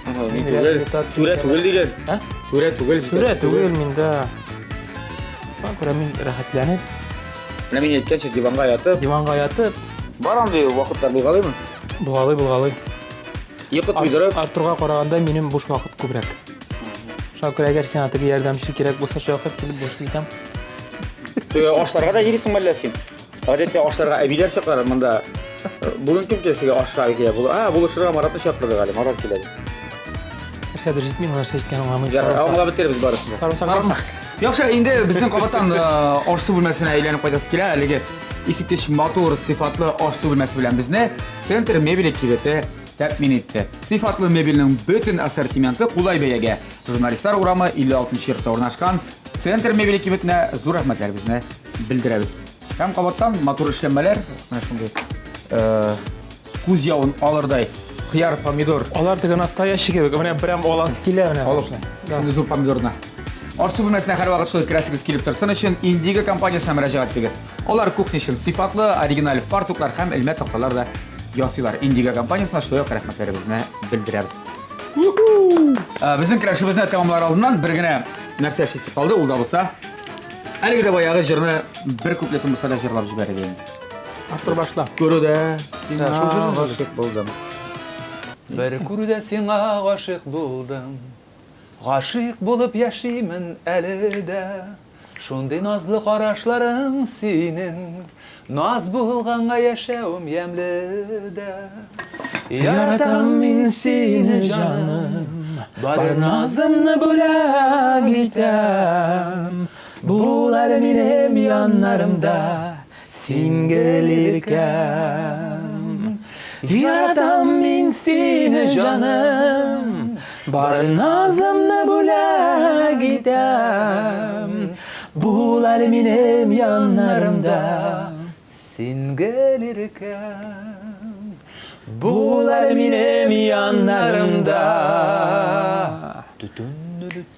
Түрә түгел дигән. А? Түрә түгел. Сүрә түгел миндә. Күрә мин рәхәтләнеп, Менә мин әйткәнчә диванга ятып, диванга ятып, бар андый вакытлар булгалыймы? булгалый. Йокы туйдырып, Артурга караганда минем буш вакыт күбрәк. Шуңа күрә әгәр сиңа теге ярдәмче кирәк булса, шакыр килеп буш итәм. теге ашларга да йөрисең әллә син? Гадәттә ашларга әбиләр чакырар монда. Бүген кем килсәгә ашка килә. Булышырга Маратны чакырдык әле, Марат килә. Нәрсәдер җитми, нәрсә җиткән аңламый. Аңлап бетербез барысын. Сарымсак. Яхшы, инде безнең кабаттан ашсу бүлмәсенә әйләнеп кайтасы килә. Әлеге исектеш матур, сыйфатлы ашсу бүлмәсе белән безне Центр мебель кибете тәэмин итте. Сыйфатлы мебельнең бөтен ассортименты кулай бәягә. Журналистлар урамы 56-нчы йортта урнашкан Центр мебель кибетенә зур рәхмәтләребезне белдерәбез. Һәм кабаттан матур эшләнмәләр, менә шундый күз явын алырдай кыяр, помидор Алар теге настоящий кебек, менә прям аласы килә менә. алып, зур помидорны. Арсу бүлмәсенә һәрвакыт шулай красигез килеп торсын өчен Индиго компаниясына мөрәҗәгать итегез. Алар кухня өчен сыйфатлы, оригиналь фартуклар һәм элмә такталар да ясыйлар. Indigo компаниясына шулай рәхмәтләребезне белдерәбез. Безнең көрәшебезне тәмамлар алдыннан бер генә нәрсә эшлисе калды, ул да булса, әлеге дә баягы җырны бер куплетын булса да җырлап җибәрик инде. Автор башла. Күрүдә сиңа шул җырны гашык булдым. Бер күрүдә сиңа гашык булдым. Гашык булып яшимен әле дә. Шундый назлы карашларың синең. Наз булганга яшәүем ямле дә. Яратам мин сине җаным, бар назымны бүләк итәм. Бул әле минем яннарымда син гелиркәм. Яратам мин сине җаным, бар назымны бүләк итәм. Бул әле минем яннарымда Син гелиркәм. Бул әле минем яннарымда.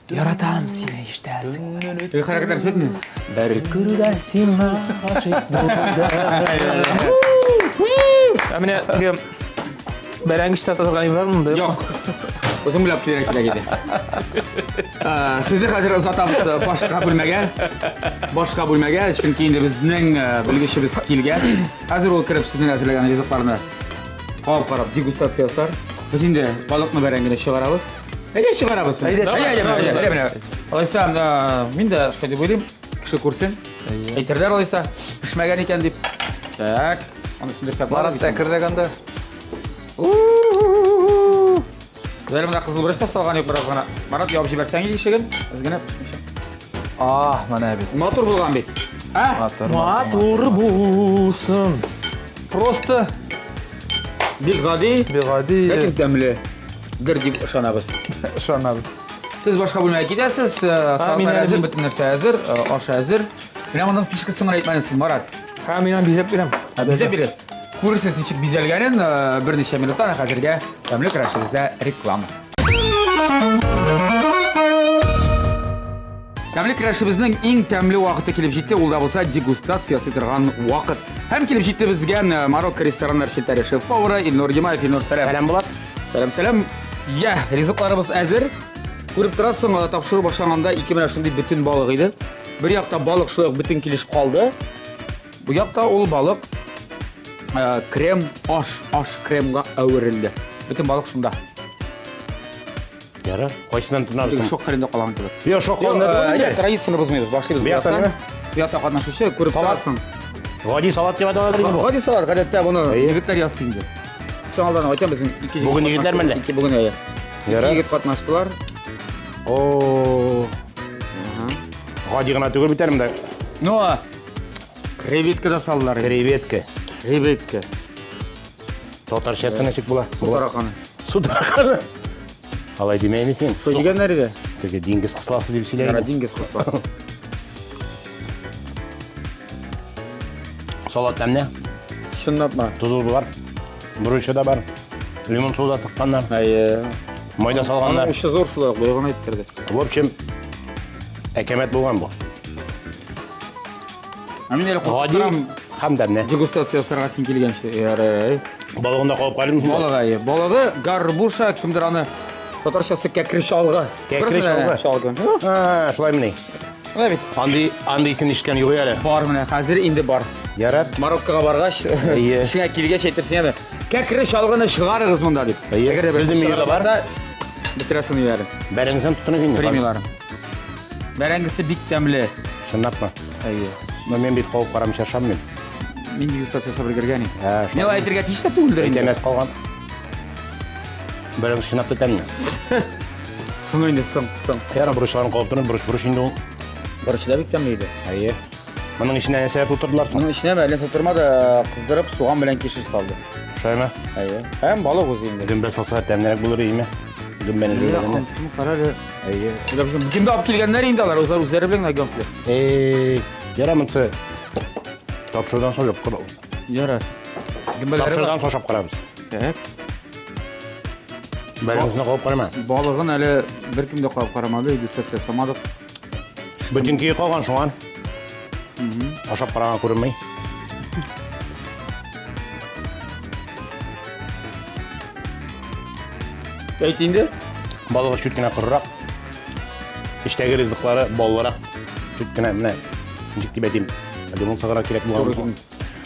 Яратам сине ишетәсең. Хәрәкәтләр сетме? Бер күрүдә сиңа гашык булдым. Менә теге бәрәңгеш тартылган бар монда. Юк. Үзем беләп киләсезгә иде. Сезне хәзер озатабыз башка бүлмәгә, чөнки инде безнең белгечебез килгән. Хәзер ул кирип сезнең әзерләгән ризыкларны карап дегустация ясар. Без инде балыкны бәрәңгене чыгарабыз. Әйдә чыгарабыз. Әйдә. Алайса, мин дә шулай дип уйлыйм. Кеше күрсен. Әйтерләр алайса, пешмәгән икән дип. Так, аны сүндерсәк Марат әкерләгәндә. Güzel buna kızıl bıraşta salgan yok biraz bana. Marat yabıcı җибәрсәң иде ишеген. Үзгәнә пешмичә. Менә бит. Мотор булган бит. Матур булсын. Просто Бик гади, бигъади ләкин тәмле. Дер дип ышанабыз. ышанабыз. Сез башка бүлмәгә китәсез. Салаттар әзер, бөтен нәрсә әзер, аш әзер. Менә моның фишкасын әйтмәнсез, Марат. Һәм мин бизәп бирәм. Безә бирә. Күрсез ничек бизәлгәнен берничә минуттан хәзергә тәмле көрәшебездә реклама. Тәмле көрәшебезнең иң тәмле вакыты килеп җитте, ул да булса дегустация торган вакыт. Һәм килеп җитте безгә Марокко рестораннар шелтәре шеф-повары Илнур Гимаев. Илнур, сәлам. Сәлам булат. Сәлам. Я, ризыкларыбыз әзер. Күреп торасың, тапшыру башлаганда ике менә шундый бөтен балык иде. Бер якта балык шулай бөтен килешеп калды. Бу якта ул балык крем, аш кремга әверелде. Бөтен балык шунда. Ярар, кайсынан тунабыз? Шок хәлендә калган кебек. Йо, шок хәлендә. Традицияны бозмыйбыз. Башлыйбыз. Бу якта ниме? Бу якта катнашучы күреп торасың. Гади салат дип аталады бу. Гади салат, гадәттә буны егетләр ясый инде. Соң алдан әйтәм безнең ике җигет. Бүген егетләрме әллә? Ике бүген әйе. Ярар. Егет катнаштылар. О. Гади гына түгел бит әле. Ну, креветка да салдылар. Креветка. Креветка. Татарчасы ничек була? Тараканы. Су тараканы. Алай демәйме син? Что дигәннәр иде? Теге диңгез кысласы дип Яра сөйләгән. диңгез кысласы. Салат тәмле. Чынлапма. Тузы бар. Бурычы да бар. Лимон суы сыкканнар. Әйе. Майда салганнар. Аның ушы зур шулай, бойган әйттерде. В общем, әкәмәт булган бу. Мин әле Гади куркам. һәм тәмле. Дегустация ясарга син килгәнче. Ярый. Балыгында калып калдым. Балыгы, балыгы гарбуша кемдер аны татарчасы кәкре шалгы. Кәкре шалгы. Ха, шулай менә. Менә бит. Андый син ишкән юк әле. Бар менә, хәзер инде бар. Ярар. Мароккога баргач, Әйе. шуңа килгәч әйтерсең әбе. Кәкре шалгыны чыгарыгыз монда дип. Әйе. Әгәр дә Безнең миюда бар. Битерәсен юәре. Бәрәңгесен тотынып инде. Премияларын. Бәрәңгесе бик тәмле. Шыннапмы? Әйе. Мен бит калып карам шашам мен. Мин дегустация ясап өлгергән. Ә, Мен әйтергә тиеш тә түгелдер инде. Әйтәмәс калган. Бәрәңгес шынап тәмле. Соң инде соң. Яра бурычларын калып торып, бурыч инде ул. Барысы да бик тәмле иде. Әйе. Моның içine нәрсә тутырдылар соң? Моның эченә мәле тормады, кыздырып суган белән кишер салды. Шаймы? Әйе. Һәм балык үзе инде. Дөмбә салса тәмлерәк булыр име? Дөмбәне җибәргәндә. Ансымы карары. Әйе. Бugün алып килгәннәр инде алар, үзләре белән агентлы. Яра монсы. Тапшырдан соң юк кырау. Яра. Гимбәләре. Тапшырдан соң шап карабыз. Так. Бәрәңгесне калып карама. Балыгын әле беркем дә калып карамады, дегустация самадык. Бүтенки калган шуңан. Ашап караган күренмәй. Aytindi. Balığı çütkine kırırak. İşteki rızıkları bollarak. Çütkine mine. Cik edeyim. Limon sağara gerek bulamazsın.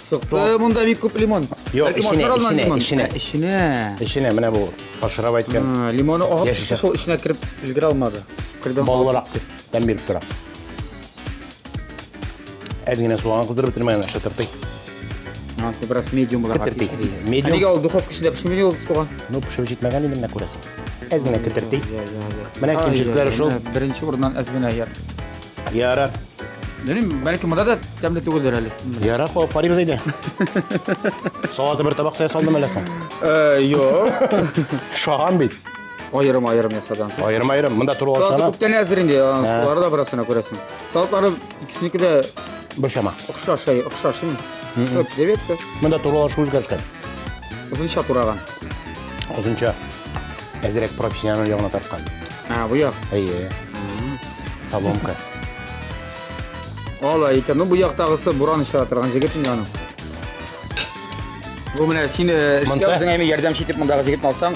Sıktı bunda bir kup limon. Yok, Belki işine, başlar alman işine, limon. işine. İşine. İşine mine bu. Faşırap aytken. Ha, limonu alıp Yaşayacak. sol içine kirip ilgiri almadı. Kırdım. Bollarak. Ben bir kırak. Ezgine soğanı kızdırıp bitirmeyen şatırtı. Ha, biraz medium bular. Kıtırtı. Medium. Medium. Hani dуховка içinde pişmeli oldu soğan. Ну, pişip jitmegen elimle kurasın. Ezgine kıtırtı. Ya. Mine kimçilikleri şu. Birinci buradan ezgine yer. Yarar. Dedim belki bunda da temli tuguldur hali. Yarar koyup parayı bizeydi. Soğatı bir tabakta saldım elesin. Yok. Şahan bit. Ayırım yasadan. Ayırım. Bunda turu Salatı olsana. kuptani azırınca ya. Suları da burasına koyasın. Salatları ikisiniki de Boşama. okşaş değil mi? Çok evet de. Bunda turu olaşı uzgarışkan. Uzun şaturagan. Uzunça. Ezerek profesyonel yağına tartkan. Ha bu ya. İyi. Salomka. Vallahi ekan bu yoqdagisi buran ishlattirgan jigitim yani. Bu mene seni Mınsa? ishga o'zing yordam etib bundaqa jigitni olsang,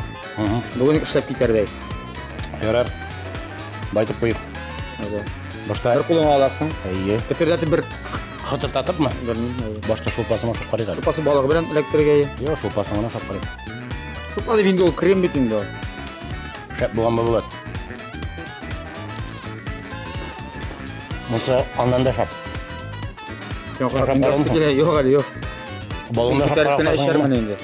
bugun ishlab ketardi. Yarar. Baytıp koyup. Başta. Bir qo'lingga olasan. İyi. Bitirdatib bir Hıtırtatıp mı? bilmayman. Başta şulpasıma şup karaydı. Supası balığı bilan elektrga. Yok şulpasıma şup karaydı. Supası window krem bitindi. Şep bulan mı bulat? Mınsa andan da şap. Yok, Sen şapkaladın mı? Yok hali yok. Balığında şap Bitaribkine karaydı. işerman endi.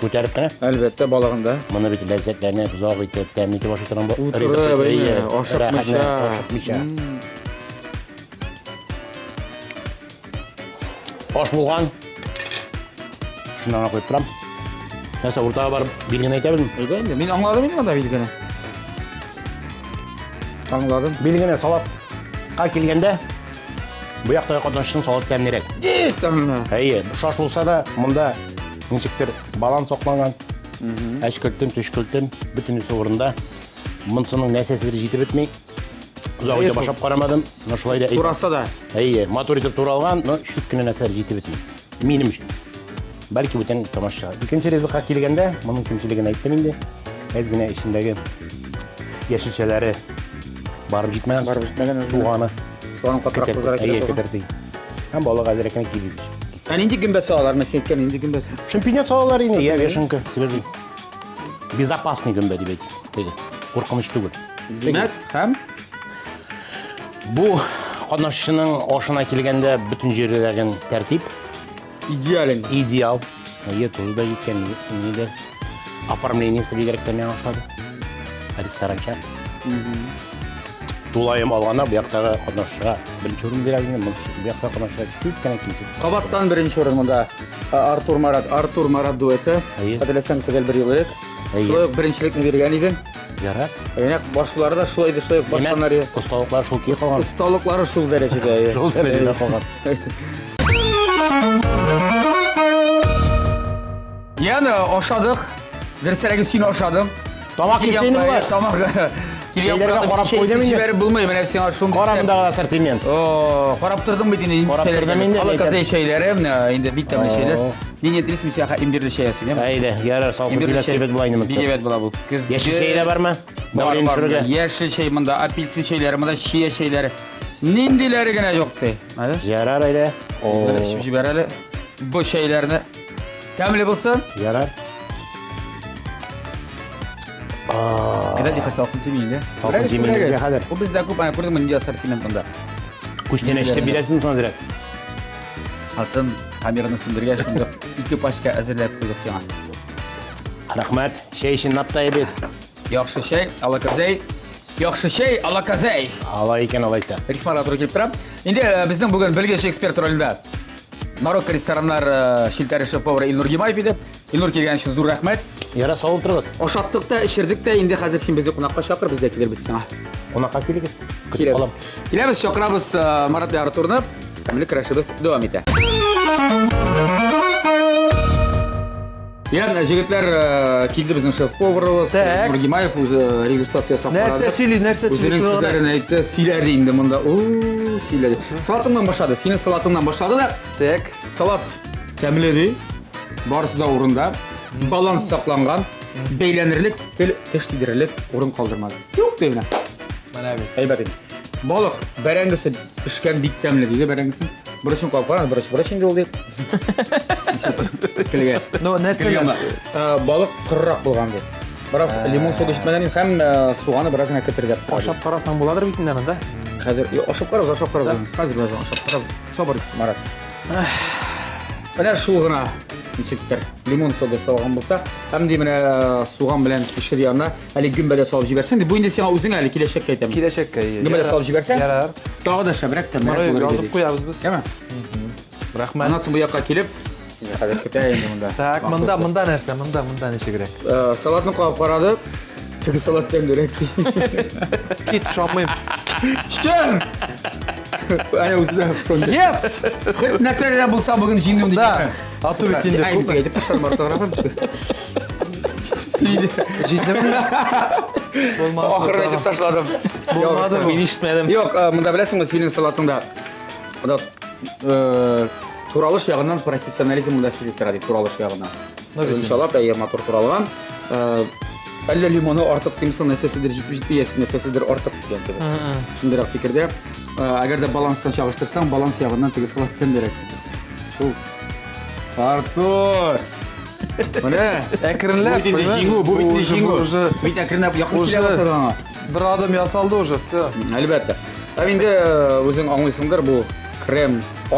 Götürüp ne? Albatta balığında. Bana bir lezzetlerini uzağa itip temniki başı turan bu. Utur'a böyle aşıkmışa. Aşıkmışa. Hoş bulgan. Şundan koyup duram. Neyse ortağa barıp bilgini aytabildim. Öyle mi? Ben anladım mı da bilgini? Anladım. Bilgini salat kelgende bu yakta katnaşsın salat temnirek. Tamam. İyi, şaş bolsa da mında nичектир балан соқланган. Әшкөлтін, түшкөлтін бүтінісі орында. Мынсының нәсәсілері жетіп етмей. Ұзақ өте башап қарамадым. Но шулай да Тураса да. Әйе, мотор етіп туралған, но шүт күні нәсәлері жетіп етмей. Менім үшін. Бәлкі өтен тамаша. Екінші ризыққа келгенде, мұның кемшілігін айттым енді. Әзгіне ішіндегі yeşilçeleri barıp gitmeden soğanı Soğan katrak kızarak Әйе, кетірді. Hem balık әзірекіне келіп. Yani indi gümbesi ağlar mesela etken indi gümbesi. Шампиньон салалар ине, я вешенка, свежий. Безопасный гүмбе деп айтады. Қорқыныш түгіл. Demek hem Бұл қатнашшының ашына келгенде бүтін жердегі тәртіп idealin. идеал. Тұзы да жеткен, неде оформлениесі керек те мен ашады. Ресторанча. Тулайым алғанда бұл жақтағы қатнашшыға бірінші орын берген, бұл жақтағы қатнашшыға чуть кәне кемсет. Qabattan birinci oranda Artur Marat dueti. Әйе. Qadalasan tugel bir yıl ek. Әйе. Şulay birinchilikni bergan edi. Яра. Yani boshqalari da şulay boshqanlar edi. Ұсталықлар шул кей қалған. Ustalıkları şu derecede. Шул дәрежеде қалған. Yani aşadık. Derselegi seni aşadım. Тамақ кептейін бұлар. Tamam. Şeylerге қарап қойдым енді. Şeyleri bulmayayım ben hepsini aşım. Қарамындағы ассортимент. Qarab turdim bidini. Qarab turdim endi. Alakazay şeyleri, indi bitamli şeyler. Yine tris misyaha imdirdi şeyasi değil mi? Әйді, ярар, салқын пилас кебет бұлайны мұнсы. Evet bu. Yeşil şey de var mı? Davulun çürüge. Yeşil şey bunda, apelsin şeyleri, bunda şiye şeyleri. Nindileri gene yoktu. Hadi. Yarar öyle. Şimdi bereli bu şeylerini temli bulsun. Yarar. Kadar dikkat salkın temiyinde. Salkın temiyinde kadar. Bu bizde kup ana kurdum ninja sartimen bunda. Kuştene işte bilesin son zirek. Alsın kameranı sündürge şimdi iki başka hazırlayıp koyduk sana. Rahmet. Şey işin napta ebet. Yaxşı şey alakazay. Yaxşı şey alakazay. Alay iken alaysa. Rifmara turib kelib turam. Endi bizning bugun bilgish ekspert rolida Marokko restoranlar shiltari shef-povri Ilnur Gemayev edi. Ilnur kelgani uchun zo'r rahmat. Yara savul turg'iz. Oshatdiqda, ishirdiqda, endi hozir sen bizni qonaqqa chaqir, bizda kelib biz sana. Qonaqqa kelamiz. Kelamiz. Kelamiz, chaqiramiz Marat bilan Arturni. Kamli kurashimiz davom etadi. Yani jigitlar keldi bizning shef-povrimiz Ilnur Gemayev o'zi registratsiya saqladi. Narsa O'zining so'zlarini aytdi, siyladi endi bunda. Siyladi. Salatingdan boshladi. Sening salatingdan boshladi da. Tak, salat tamladi. Barisi da o'rinda. Balans saqlangan. Beylenirlik, tish tiydirillik, o'rin qoldirmadi. Yo'q deyman. Mana bu. Aybat edi. Baliq barangisi pishgan bitamli deydi barangisi. Birishin qo'yib qo'yadi, birishin yo'l deydi. Kelgan. No, narsalar. Baliq qirroq bo'lgan deydi. Biroq limon suvi ichmadan ham suvani birozgina kitirib Oshab qarasang bo'ladir bitindan-da. Hozir oshib qarab. Hozir biroz oshib qarab. Sabr, Marat. Mana shug'ina nechikdir. Limon suvi solgan bo'lsa, hamda mana suvg'an bilan pishirganni hali gumbada solib jibarsang, bu endi sen o'zing hali kelashakka aytaman. Kelashakka. Gumbada solib jibarsang, Yarar. tog'da shabrakdan Mana yozib qo'yamiz biz. Nima? Rahmat. Anasi bu yoqqa kelib, hozir ketaymi bunda. Tak, munda narsa, munda necha kerak? Salatni qo'yib qaradi. Tigi salatdan kerak. Kit tushunmayman. Ishton! Ana o'zida qo'ydi. Yes! Nasarlar bo'lsa bugun jingdim deydi. Da. Atib bitindir. Ayni aytib tashladim ortog'roq. Jiddiy. Bo'lmadi. Oxirida aytib tashladim. Bo'lmadi bu. Men eshitmadim. Yo'q, bunda bilasizmi, sening salatingda bunda turalish yog'idan professionalizm bunda sizga kiradi, turalish yog'idan. Inshaalloh tayyor motor turalgan. Alla limoni ortiq kimsa nasasidir, nasasidir ortiq degan gibi. Shunday fikrda, agarda balansdan chalishtirsang, balans yog'idan tegi salatdan kerak. Shu. Artur. Mana Akrinlab bu bitti jingu. Bit akrinlab yoqib kela bir odam yasaldi уже, всё. Albatta. Endi o'zing anglaysingdir bu krem,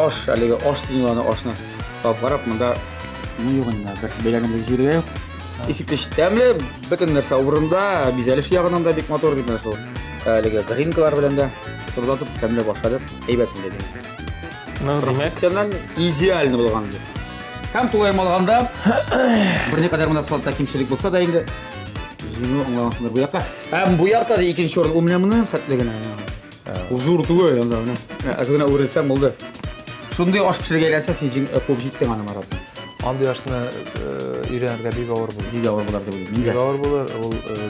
osh, haligi osh deyiladi, oshni. Qarab, bunda nima yo'q endi, bir belagimda jiriga yo'q. Eshikda ishtamli, butun narsa o'rinda, bezalish yog'idan da bek motor deb narsa. Haligi grinkalar bilan da turlatib tamlab boshladi. Aybatim dedi. Nima demak? Professional idealni bo'lgan deb. Ham to'layim olganda bir neqadar bunda salatda kimchilik bo'lsa da endi jingu anglamasizlar bu yoqqa. Ham bu yoqda da ikkinchi o'rin o'mlamini xatligini. Huzur tug'ay endi mana. Azgina o'relsam bo'ldi. Shunday osh pishirga aylansa sen qo'yib yetding ana Marat. Anda yoshni uylanirga beg'ovur bo'ldi. Beg'ovur bo'lar deb o'ylayman. Beg'ovur bo'lar, u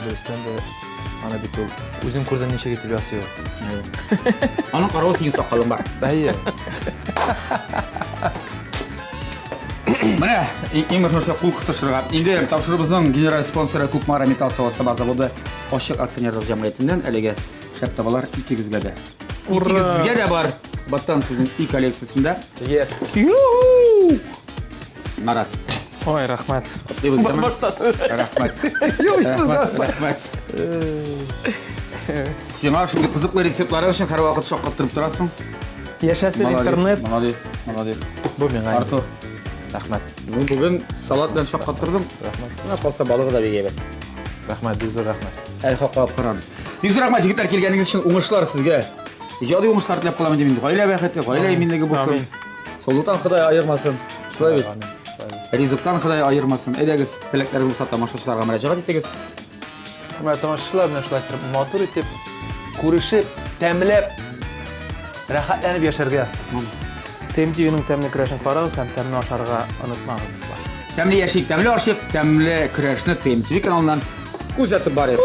do'standa ana bit ul o'zing ko'rdan necha ketib yasi yo'q. Ana qarov sening soqoling bor. Ayya. Mana eng muhimi shu qo'l qisishtirib. Endi topshirig'imizning general sponsori Ko'kmara Metal Savod zavodi Oshiq aksionerlik jamiyatidan haliga shartnomalar ikkigizga da. Ikkigizga da bor. Battan sizning i kolleksiyasida. Yes. Marat. Voy, rahmat. Rahmat. Rahmat. Sen mana shunday qiziqli retseptlar uchun har vaqt shoqattirib turasың. Yashasin internet. Молодец. Bu menga Artur. rahmat. Men bugun salat bilan shoqattirdim. Rahmat. Mana qolsa balig'i da bega ber. Rahmat, Bezor rahmat. Hali qo'yib qaramiz. Yuzur rahmat yigitlar, kelganingiz uchun o'ngishlar sizga. Ijodiy o'ngishlar tilab qolaman deb endi. Oila baxti, oila eminligi bo'lsin. Sog'likdan Xudo ayirmasin. Shular bit. Rizqdan Xudo ayirmasin. Edagiz tilaklaringiz bo'lsa tomoshachilarga murojaat etingiz. Hurmatli tomoshachilar bilan shulartirib, motor etib, ko'rishib, ta'minlab, rahatlanib yashargaysiz. TMTV'ning ta'minli kurashini ko'ramiz, ham ta'minli oshlarga unutmaymiz. Ta'minli yashik, ta'minli oshib, ta'minli kurashni TMTV kanalidan kuzatib boring.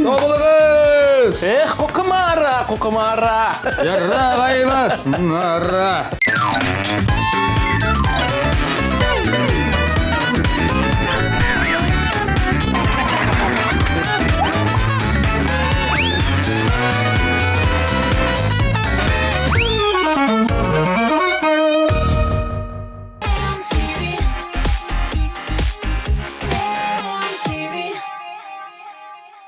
Sog' bo'linglar. Qo'qimara. Yarra g'aymas. Narra.